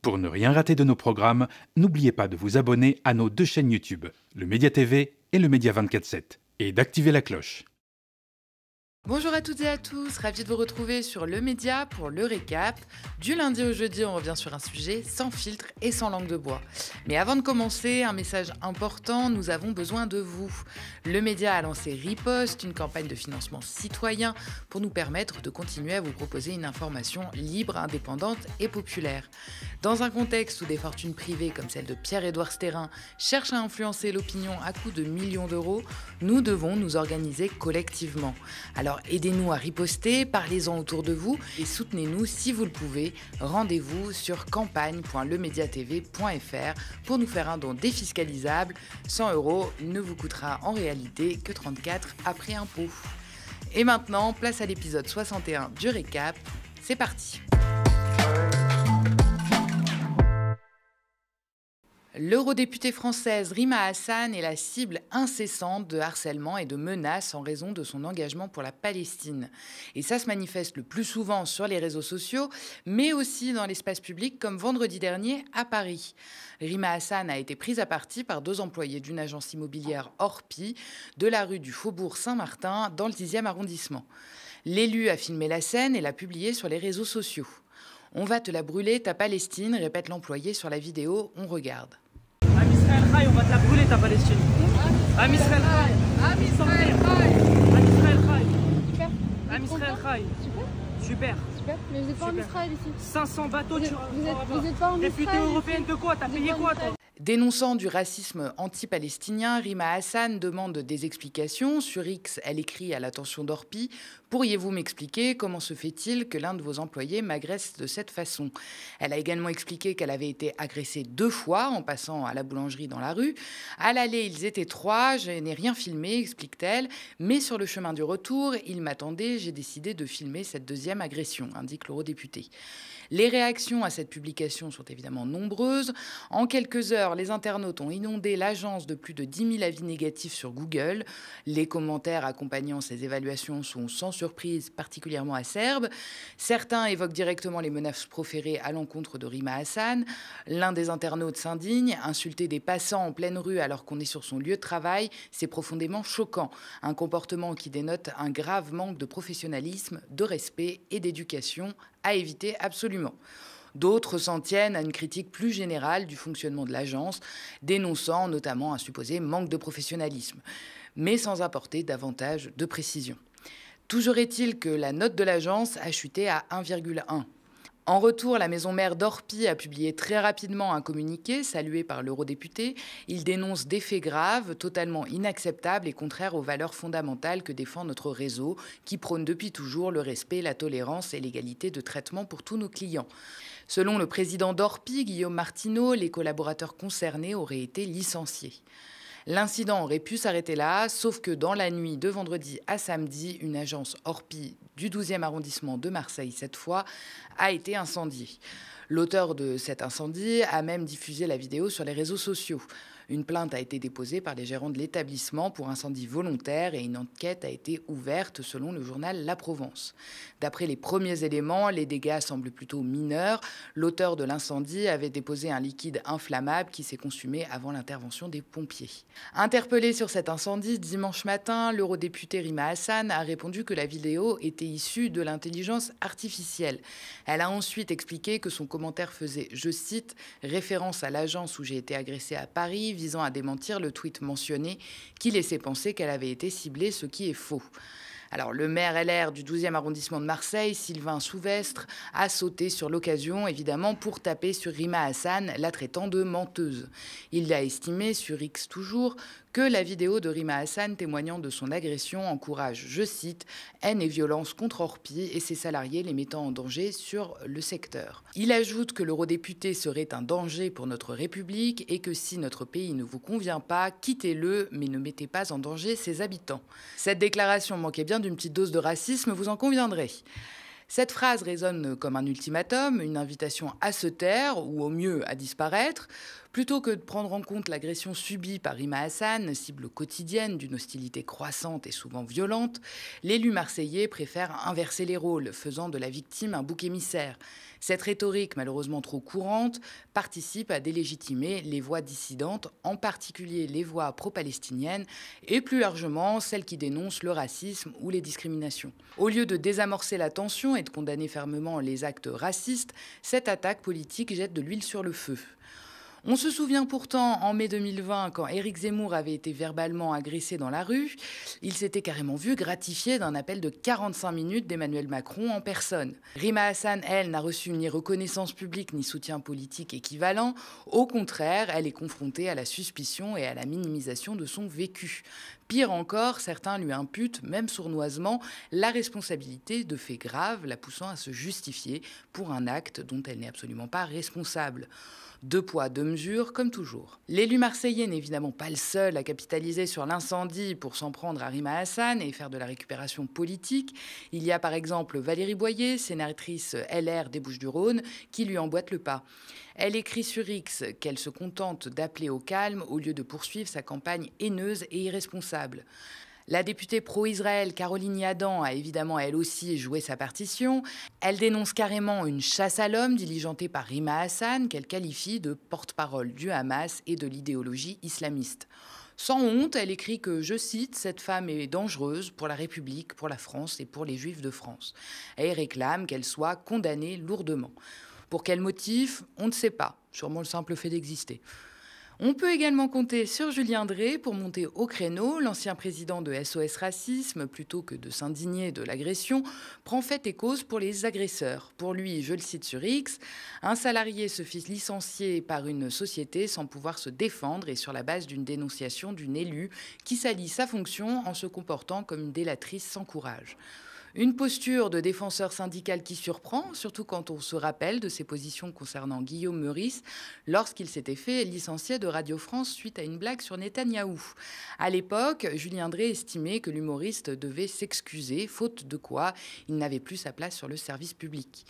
Pour ne rien rater de nos programmes, n'oubliez pas de vous abonner à nos deux chaînes YouTube, le Média TV et le Média 24/7, et d'activer la cloche. Bonjour à toutes et à tous, ravi de vous retrouver sur Le Média pour le récap. Du lundi au jeudi, on revient sur un sujet sans filtre et sans langue de bois. Mais avant de commencer, un message important, nous avons besoin de vous. Le Média a lancé Riposte, une campagne de financement citoyen pour nous permettre de continuer à vous proposer une information libre, indépendante et populaire. Dans un contexte où des fortunes privées comme celle de Pierre-Édouard Stérin cherchent à influencer l'opinion à coups de millions d'euros, nous devons nous organiser collectivement. Alors aidez-nous à riposter, parlez-en autour de vous et soutenez-nous si vous le pouvez. Rendez-vous sur campagne.lemediatv.fr pour nous faire un don défiscalisable. 100 € ne vous coûtera en réalité que 34 après impôt. Et maintenant, place à l'épisode 61 du récap. C'est parti. L'eurodéputée française Rima Hassan est la cible incessante de harcèlement et de menaces en raison de son engagement pour la Palestine. Et ça se manifeste le plus souvent sur les réseaux sociaux, mais aussi dans l'espace public, comme vendredi dernier à Paris. Rima Hassan a été prise à partie par 2 employés d'une agence immobilière Orpi de la rue du Faubourg Saint-Martin dans le 10e arrondissement. L'élu a filmé la scène et l'a publiée sur les réseaux sociaux. « On va te la brûler, ta Palestine », répète l'employé sur la vidéo. On regarde. Am Israël Chai, on va te la brûler ta Palestine. Am Israël Chai. Am Israël Chai. Am Israël Chai. Super. Am Israël Chai. Super. Super. Mais vous n'êtes pas en Israël ici. 500 bateaux, Vous êtes pas en Députée Israël européenne ici. de quoi? T'as payé quoi toi? Dénonçant du racisme anti-palestinien, Rima Hassan demande des explications. Sur X, elle écrit à l'attention d'Orpi: « Pourriez-vous m'expliquer comment se fait-il que l'un de vos employés m'agresse de cette façon ?» Elle a également expliqué qu'elle avait été agressée 2 fois en passant à la boulangerie dans la rue. À l'aller, ils étaient 3, je n'ai rien filmé, explique-t-elle. Mais sur le chemin du retour, ils m'attendaient, j'ai décidé de filmer cette 2e agression, indique l'eurodéputé. Les réactions à cette publication sont évidemment nombreuses. En quelques heures, les internautes ont inondé l'agence de plus de 10 000 avis négatifs sur Google. Les commentaires accompagnant ces évaluations sont sans surprise particulièrement acerbes. Certains évoquent directement les menaces proférées à l'encontre de Rima Hassan. L'un des internautes s'indigne: « Insulter des passants en pleine rue alors qu'on est sur son lieu de travail, c'est profondément choquant. Un comportement qui dénote un grave manque de professionnalisme, de respect et d'éducation à éviter absolument. » D'autres s'en tiennent à une critique plus générale du fonctionnement de l'agence, dénonçant notamment un supposé manque de professionnalisme, mais sans apporter davantage de précision. Toujours est-il que la note de l'agence a chuté à 1,1. En retour, la maison mère d'Orpi a publié très rapidement un communiqué salué par l'eurodéputé. Il dénonce des faits graves, totalement inacceptables et contraires aux valeurs fondamentales que défend notre réseau, qui prône depuis toujours le respect, la tolérance et l'égalité de traitement pour tous nos clients. Selon le président d'Orpi, Guillaume Martineau, les collaborateurs concernés auraient été licenciés. L'incident aurait pu s'arrêter là, sauf que dans la nuit de vendredi à samedi, une agence Orpi du 12e arrondissement de Marseille, cette fois, a été incendiée. L'auteur de cet incendie a même diffusé la vidéo sur les réseaux sociaux. Une plainte a été déposée par les gérants de l'établissement pour incendie volontaire et une enquête a été ouverte selon le journal La Provence. D'après les premiers éléments, les dégâts semblent plutôt mineurs. L'auteur de l'incendie avait déposé un liquide inflammable qui s'est consumé avant l'intervention des pompiers. Interpellé sur cet incendie dimanche matin, l'eurodéputée Rima Hassan a répondu que la vidéo était issue de l'intelligence artificielle. Elle a ensuite expliqué que son commentaire faisait, je cite, « référence à l'agence où j'ai été agressée à Paris », visant à démentir le tweet mentionné qui laissait penser qu'elle avait été ciblée, ce qui est faux. Alors, le maire LR du 12e arrondissement de Marseille, Sylvain Souvestre, a sauté sur l'occasion, évidemment, pour taper sur Rima Hassan, la traitant de menteuse. Il a estimé, sur X toujours, que la vidéo de Rima Hassan témoignant de son agression encourage, je cite, « haine et violence contre Orpi et ses salariés les mettant en danger sur le secteur ». Il ajoute que l'eurodéputé serait un danger pour notre République et que si notre pays ne vous convient pas, quittez-le, mais ne mettez pas en danger ses habitants. Cette déclaration manquait bien d'une petite dose de racisme, vous en conviendrez. Cette phrase résonne comme un ultimatum, une invitation à se taire ou au mieux à disparaître. Plutôt que de prendre en compte l'agression subie par Rima Hassan, cible quotidienne d'une hostilité croissante et souvent violente, l'élu marseillais préfère inverser les rôles, faisant de la victime un bouc émissaire. Cette rhétorique, malheureusement trop courante, participe à délégitimer les voix dissidentes, en particulier les voix pro-palestiniennes, et plus largement celles qui dénoncent le racisme ou les discriminations. Au lieu de désamorcer la tension et de condamner fermement les actes racistes, cette attaque politique jette de l'huile sur le feu. On se souvient pourtant, en mai 2020, quand Éric Zemmour avait été verbalement agressé dans la rue, il s'était carrément vu gratifié d'un appel de 45 minutes d'Emmanuel Macron en personne. Rima Hassan, elle, n'a reçu ni reconnaissance publique ni soutien politique équivalent. Au contraire, elle est confrontée à la suspicion et à la minimisation de son vécu. Pire encore, certains lui imputent, même sournoisement, la responsabilité de faits graves, la poussant à se justifier pour un acte dont elle n'est absolument pas responsable. Deux poids, deux mesures, comme toujours. L'élu marseillais n'est évidemment pas le seul à capitaliser sur l'incendie pour s'en prendre à Rima Hassan et faire de la récupération politique. Il y a par exemple Valérie Boyer, sénatrice LR des Bouches-du-Rhône, qui lui emboîte le pas. Elle écrit sur X qu'elle se contente d'appeler au calme au lieu de poursuivre sa campagne haineuse et irresponsable. La députée pro-Israël Caroline Yadan a évidemment elle aussi joué sa partition. Elle dénonce carrément une chasse à l'homme diligentée par Rima Hassan, qu'elle qualifie de porte-parole du Hamas et de l'idéologie islamiste. Sans honte, elle écrit que, je cite, « Cette femme est dangereuse pour la République, pour la France et pour les Juifs de France ». Elle réclame qu'elle soit condamnée lourdement. Pour quel motif ? On ne sait pas, sûrement le simple fait d'exister. On peut également compter sur Julien Dray pour monter au créneau. L'ancien président de SOS Racisme, plutôt que de s'indigner de l'agression, prend fait et cause pour les agresseurs. Pour lui, je le cite sur X, un salarié se fit licencier par une société sans pouvoir se défendre et sur la base d'une dénonciation d'une élue qui salit sa fonction en se comportant comme une délatrice sans courage. Une posture de défenseur syndical qui surprend, surtout quand on se rappelle de ses positions concernant Guillaume Meurice lorsqu'il s'était fait licencier de Radio France suite à une blague sur Netanyahou. À l'époque, Julien Dray estimait que l'humoriste devait s'excuser, faute de quoi il n'avait plus sa place sur le service public.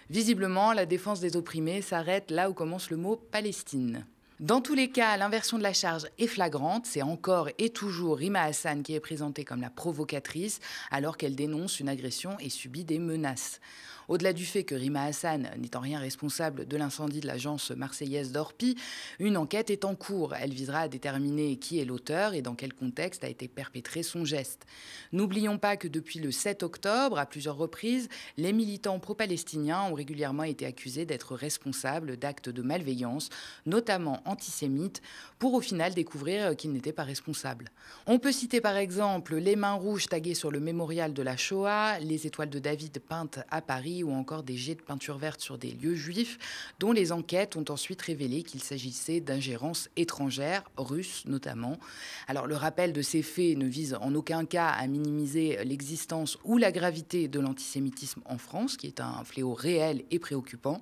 Visiblement, la défense des opprimés s'arrête là où commence le mot « Palestine ». Dans tous les cas, l'inversion de la charge est flagrante. C'est encore et toujours Rima Hassan qui est présentée comme la provocatrice alors qu'elle dénonce une agression et subit des menaces. Au-delà du fait que Rima Hassan n'est en rien responsable de l'incendie de l'agence marseillaise d'Orpi, une enquête est en cours. Elle visera à déterminer qui est l'auteur et dans quel contexte a été perpétré son geste. N'oublions pas que depuis le 7 octobre, à plusieurs reprises, les militants pro-palestiniens ont régulièrement été accusés d'être responsables d'actes de malveillance, notamment antisémites, pour au final découvrir qu'ils n'étaient pas responsables. On peut citer par exemple les mains rouges taguées sur le mémorial de la Shoah, les étoiles de David peintes à Paris ou encore des jets de peinture verte sur des lieux juifs dont les enquêtes ont ensuite révélé qu'il s'agissait d'ingérences étrangères, russes notamment. Alors le rappel de ces faits ne vise en aucun cas à minimiser l'existence ou la gravité de l'antisémitisme en France, qui est un fléau réel et préoccupant.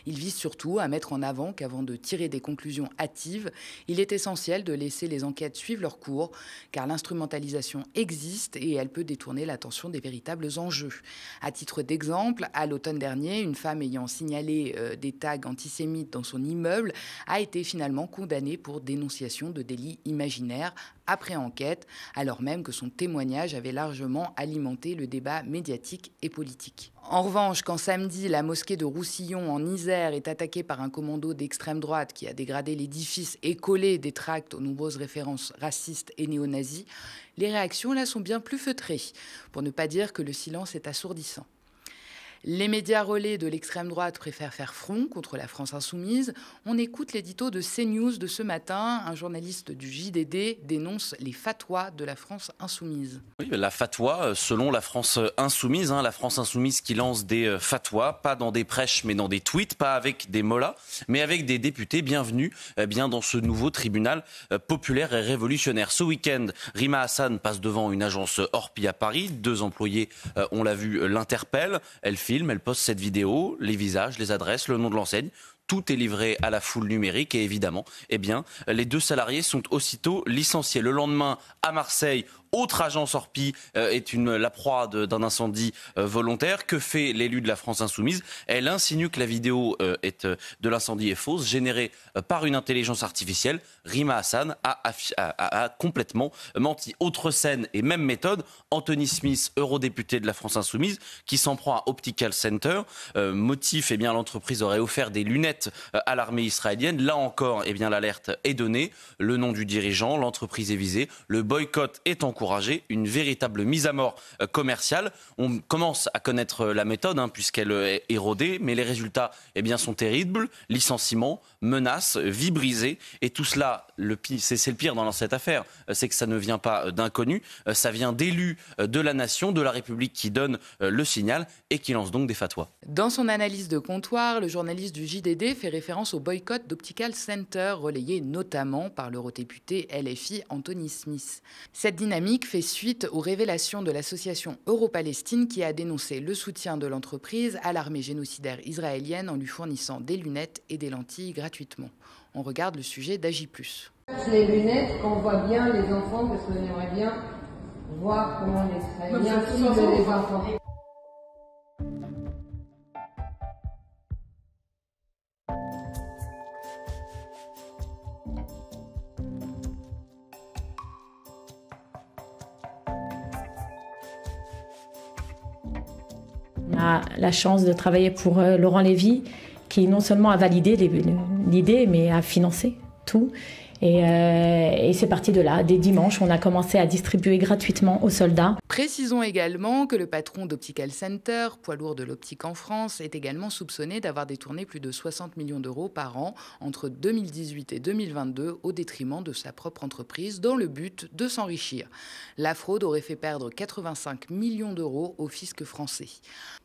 Il vise surtout à mettre en avant qu'avant de tirer des conclusions hâtives, il est essentiel de laisser les enquêtes suivre leur cours, car l'instrumentalisation existe et elle peut détourner l'attention des véritables enjeux. À titre d'exemple, à l'automne dernier, une femme ayant signalé des tags antisémites dans son immeuble a été finalement condamnée pour dénonciation de délits imaginaires après enquête, alors même que son témoignage avait largement alimenté le débat médiatique et politique. En revanche, quand samedi, la mosquée de Roussillon en Isère est attaquée par un commando d'extrême droite qui a dégradé l'édifice et collé des tracts aux nombreuses références racistes et néo-nazis, les réactions là sont bien plus feutrées, pour ne pas dire que le silence est assourdissant. Les médias relais de l'extrême droite préfèrent faire front contre la France insoumise. On écoute l'édito de CNews de ce matin. Un journaliste du JDD dénonce les fatwas de la France insoumise. Oui, la fatwa selon la France insoumise. La France insoumise qui lance des fatwas, pas dans des prêches mais dans des tweets, pas avec des mollahs, mais avec des députés bienvenus bien dans ce nouveau tribunal populaire et révolutionnaire. Ce week-end, Rima Hassan passe devant une agence Orpi à Paris. 2 employés, on l'a vu, l'interpellent. Elle poste cette vidéo, les visages, les adresses, le nom de l'enseigne. Tout est livré à la foule numérique et évidemment, les 2 salariés sont aussitôt licenciés. Le lendemain, à Marseille, autre agence Orpi est la proie d'un incendie volontaire. Que fait l'élu de la France Insoumise? Elle insinue que la vidéo de l'incendie est fausse, générée par une intelligence artificielle. Rima Hassan a complètement menti. Autre scène et même méthode, Anthony Smith, eurodéputé de la France Insoumise, qui s'en prend à Optical Center. Motif, l'entreprise aurait offert des lunettes à l'armée israélienne. Là encore, l'alerte est donnée. Le nom du dirigeant, l'entreprise est visée. Le boycott est encouragé. Une véritable mise à mort commerciale. On commence à connaître la méthode, puisqu'elle est érodée, mais les résultats sont terribles. Licenciements, menaces, vies brisées. Et tout cela, c'est le pire dans cette affaire, c'est que ça ne vient pas d'inconnus, ça vient d'élus de la nation, de la République qui donnent le signal et qui lancent donc des fatwas. Dans son analyse de comptoir, le journaliste du JDD fait référence au boycott d'Optical Center, relayé notamment par l'eurodéputé LFI Anthony Smith. Cette dynamique fait suite aux révélations de l'association Euro-Palestine qui a dénoncé le soutien de l'entreprise à l'armée génocidaire israélienne en lui fournissant des lunettes et des lentilles gratuitement. On regarde le sujet d'Agi+. Les lunettes, qu'on voit bien les enfants, parce qu'on aimerait bien voir comment les Israéliens ciblent les enfants. On a la chance de travailler pour Laurent Lévy, qui non seulement a validé l'idée, mais a financé tout. Et c'est parti de là. Dès dimanche, on a commencé à distribuer gratuitement aux soldats. Précisons également que le patron d'Optical Center, poids lourd de l'optique en France, est également soupçonné d'avoir détourné plus de 60 millions d'euros par an entre 2018 et 2022 au détriment de sa propre entreprise dans le but de s'enrichir. La fraude aurait fait perdre 85 millions d'euros au fisc français.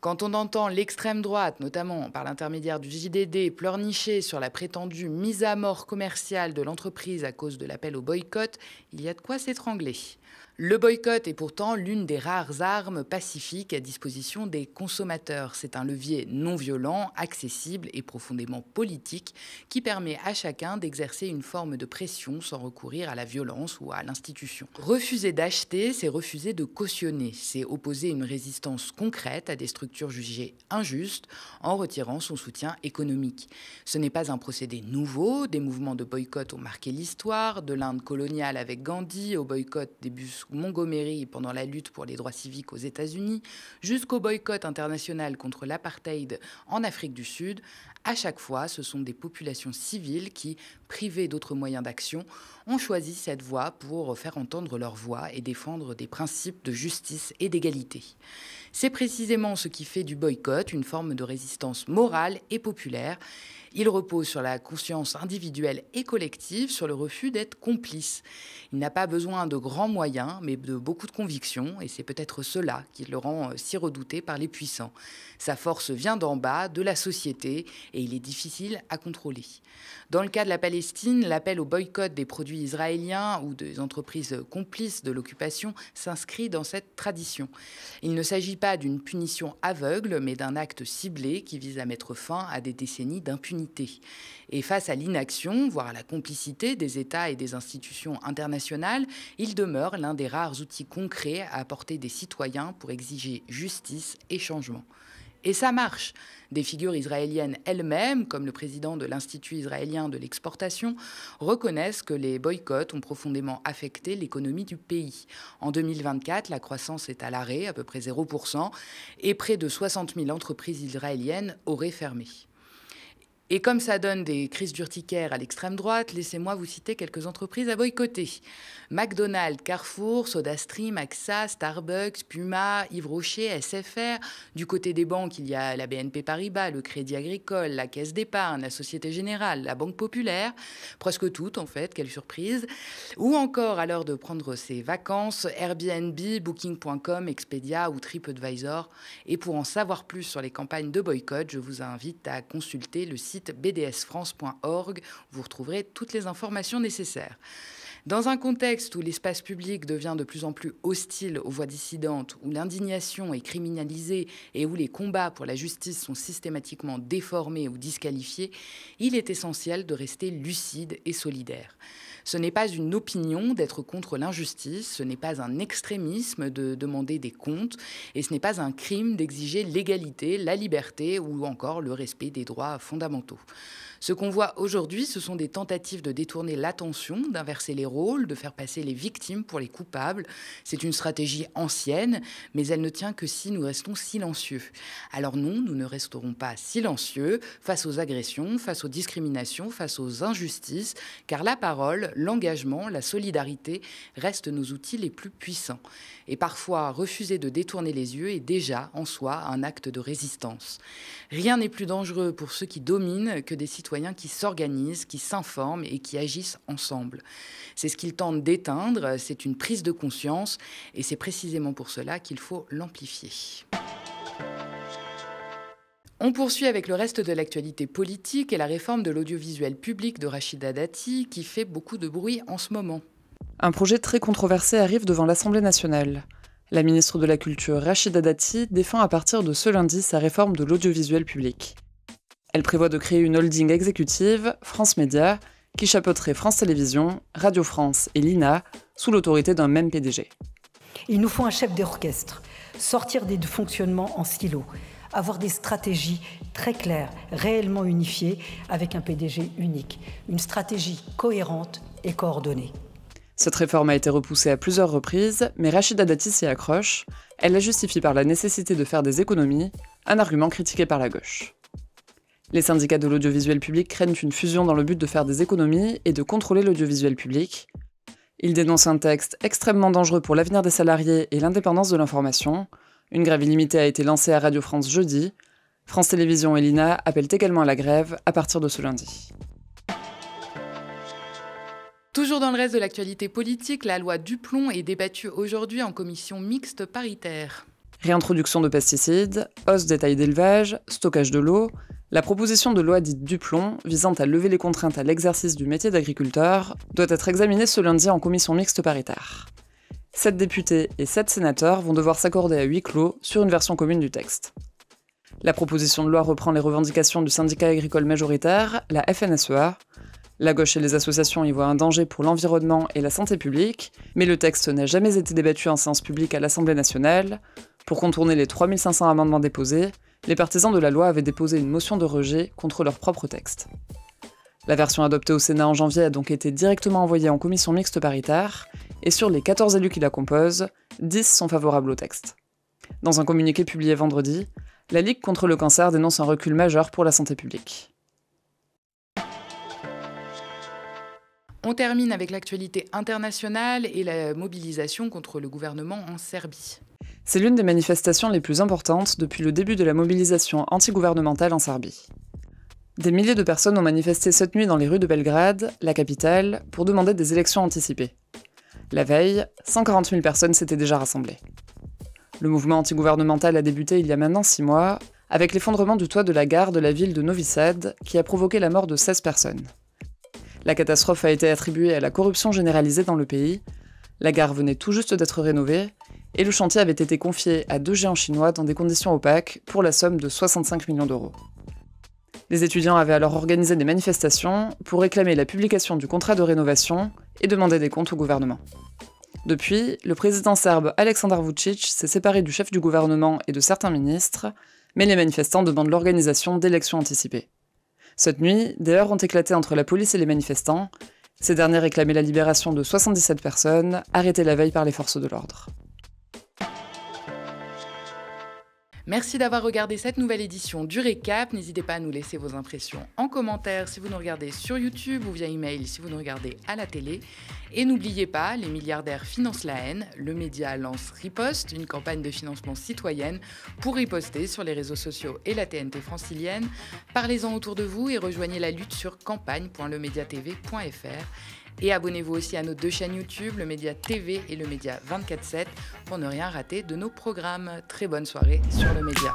Quand on entend l'extrême droite, notamment par l'intermédiaire du JDD, pleurnicher sur la prétendue mise à mort commerciale de l'entreprise à cause de l'appel au boycott, il y a de quoi s'étrangler. Le boycott est pourtant l'une des rares armes pacifiques à disposition des consommateurs. C'est un levier non violent, accessible et profondément politique qui permet à chacun d'exercer une forme de pression sans recourir à la violence ou à l'institution. Refuser d'acheter, c'est refuser de cautionner. C'est opposer une résistance concrète à des structures jugées injustes en retirant son soutien économique. Ce n'est pas un procédé nouveau. Des mouvements de boycott ont marqué l'histoire, de l'Inde coloniale avec Gandhi au boycott des bus Montgomery pendant la lutte pour les droits civiques aux États-Unis, jusqu'au boycott international contre l'apartheid en Afrique du Sud. À chaque fois, ce sont des populations civiles qui, privées d'autres moyens d'action, ont choisi cette voie pour faire entendre leur voix et défendre des principes de justice et d'égalité. C'est précisément ce qui fait du boycott une forme de résistance morale et populaire. Il repose sur la conscience individuelle et collective, sur le refus d'être complice. Il n'a pas besoin de grands moyens, mais de beaucoup de convictions, et c'est peut-être cela qui le rend si redouté par les puissants. Sa force vient d'en bas, de la société, et il est difficile à contrôler. Dans le cas de la Palestine, l'appel au boycott des produits israéliens ou des entreprises complices de l'occupation s'inscrit dans cette tradition. Il ne s'agit pas d'une punition aveugle, mais d'un acte ciblé qui vise à mettre fin à des décennies d'impunité. Et face à l'inaction, voire à la complicité des États et des institutions internationales, il demeure l'un des rares outils concrets à apporter des citoyens pour exiger justice et changement. Et ça marche. Des figures israéliennes elles-mêmes, comme le président de l'Institut israélien de l'exportation, reconnaissent que les boycotts ont profondément affecté l'économie du pays. En 2024, la croissance est à l'arrêt, à peu près 0%, et près de 60 000 entreprises israéliennes auraient fermé. Et comme ça donne des crises d'urticaire à l'extrême droite, laissez-moi vous citer quelques entreprises à boycotter. McDonald's, Carrefour, SodaStream, AXA, Starbucks, Puma, Yves Rocher, SFR. Du côté des banques, il y a la BNP Paribas, le Crédit Agricole, la Caisse d'Épargne, la Société Générale, la Banque Populaire. Presque toutes, en fait, quelle surprise. Ou encore, à l'heure de prendre ses vacances, Airbnb, Booking.com, Expedia ou TripAdvisor. Et pour en savoir plus sur les campagnes de boycott, je vous invite à consulter le site bdsfrance.org. Vous retrouverez toutes les informations nécessaires. Dans un contexte où l'espace public devient de plus en plus hostile aux voix dissidentes, où l'indignation est criminalisée et où les combats pour la justice sont systématiquement déformés ou disqualifiés, il est essentiel de rester lucide et solidaire. Ce n'est pas une opinion d'être contre l'injustice, ce n'est pas un extrémisme de demander des comptes, et ce n'est pas un crime d'exiger l'égalité, la liberté ou encore le respect des droits fondamentaux. Ce qu'on voit aujourd'hui, ce sont des tentatives de détourner l'attention, d'inverser les rôles, de faire passer les victimes pour les coupables. C'est une stratégie ancienne, mais elle ne tient que si nous restons silencieux. Alors non, nous ne resterons pas silencieux face aux agressions, face aux discriminations, face aux injustices, car la parole, l'engagement, la solidarité restent nos outils les plus puissants. Et parfois, refuser de détourner les yeux est déjà, en soi, un acte de résistance. Rien n'est plus dangereux pour ceux qui dominent que des citoyens qui s'organisent, qui s'informent et qui agissent ensemble. C'est ce qu'ils tentent d'éteindre, c'est une prise de conscience et c'est précisément pour cela qu'il faut l'amplifier. On poursuit avec le reste de l'actualité politique et la réforme de l'audiovisuel public de Rachida Dati qui fait beaucoup de bruit en ce moment. Un projet très controversé arrive devant l'Assemblée nationale. La ministre de la Culture, Rachida Dati, défend à partir de ce lundi sa réforme de l'audiovisuel public. Elle prévoit de créer une holding exécutive, France Média, qui chapeauterait France Télévisions, Radio France et l'INA, sous l'autorité d'un même PDG. Il nous faut un chef d'orchestre, sortir des fonctionnements en silo, avoir des stratégies très claires, réellement unifiées, avec un PDG unique. Une stratégie cohérente et coordonnée. Cette réforme a été repoussée à plusieurs reprises, mais Rachida Dati s'y accroche. Elle la justifie par la nécessité de faire des économies, un argument critiqué par la gauche. Les syndicats de l'audiovisuel public craignent une fusion dans le but de faire des économies et de contrôler l'audiovisuel public. Ils dénoncent un texte extrêmement dangereux pour l'avenir des salariés et l'indépendance de l'information. Une grève illimitée a été lancée à Radio France jeudi. France Télévisions et l'INA appellent également à la grève à partir de ce lundi. Toujours dans le reste de l'actualité politique, la loi Duplon est débattue aujourd'hui en commission mixte paritaire. Réintroduction de pesticides, hausse des tailles d'élevage, stockage de l'eau, la proposition de loi dite Duplon, visant à lever les contraintes à l'exercice du métier d'agriculteur, doit être examinée ce lundi en commission mixte paritaire. 7 députés et 7 sénateurs vont devoir s'accorder à huis clos sur une version commune du texte. La proposition de loi reprend les revendications du syndicat agricole majoritaire, la FNSEA. La gauche et les associations y voient un danger pour l'environnement et la santé publique, mais le texte n'a jamais été débattu en séance publique à l'Assemblée nationale. Pour contourner les 3500 amendements déposés, les partisans de la loi avaient déposé une motion de rejet contre leur propre texte. La version adoptée au Sénat en janvier a donc été directement envoyée en commission mixte paritaire, et sur les 14 élus qui la composent, 10 sont favorables au texte. Dans un communiqué publié vendredi, la Ligue contre le cancer dénonce un recul majeur pour la santé publique. On termine avec l'actualité internationale et la mobilisation contre le gouvernement en Serbie. C'est l'une des manifestations les plus importantes depuis le début de la mobilisation antigouvernementale en Serbie. Des milliers de personnes ont manifesté cette nuit dans les rues de Belgrade, la capitale, pour demander des élections anticipées. La veille, 140 000 personnes s'étaient déjà rassemblées. Le mouvement antigouvernemental a débuté il y a maintenant 6 mois, avec l'effondrement du toit de la gare de la ville de Novi Sad, qui a provoqué la mort de 16 personnes. La catastrophe a été attribuée à la corruption généralisée dans le pays. La gare venait tout juste d'être rénovée, et le chantier avait été confié à 2 géants chinois dans des conditions opaques pour la somme de 65 millions d'euros. Les étudiants avaient alors organisé des manifestations pour réclamer la publication du contrat de rénovation et demander des comptes au gouvernement. Depuis, le président serbe Aleksandar Vučić s'est séparé du chef du gouvernement et de certains ministres, mais les manifestants demandent l'organisation d'élections anticipées. Cette nuit, des heurts ont éclaté entre la police et les manifestants. Ces derniers réclamaient la libération de 77 personnes, arrêtées la veille par les forces de l'ordre. Merci d'avoir regardé cette nouvelle édition du Récap. N'hésitez pas à nous laisser vos impressions en commentaire si vous nous regardez sur YouTube ou via email si vous nous regardez à la télé. Et n'oubliez pas, les milliardaires financent la haine. Le média lance Riposte, une campagne de financement citoyenne pour riposter sur les réseaux sociaux et la TNT francilienne. Parlez-en autour de vous et rejoignez la lutte sur campagne.lemediatv.fr. Et abonnez-vous aussi à nos 2 chaînes YouTube, le Média TV et le Média 24/7, pour ne rien rater de nos programmes. Très bonne soirée sur le Média.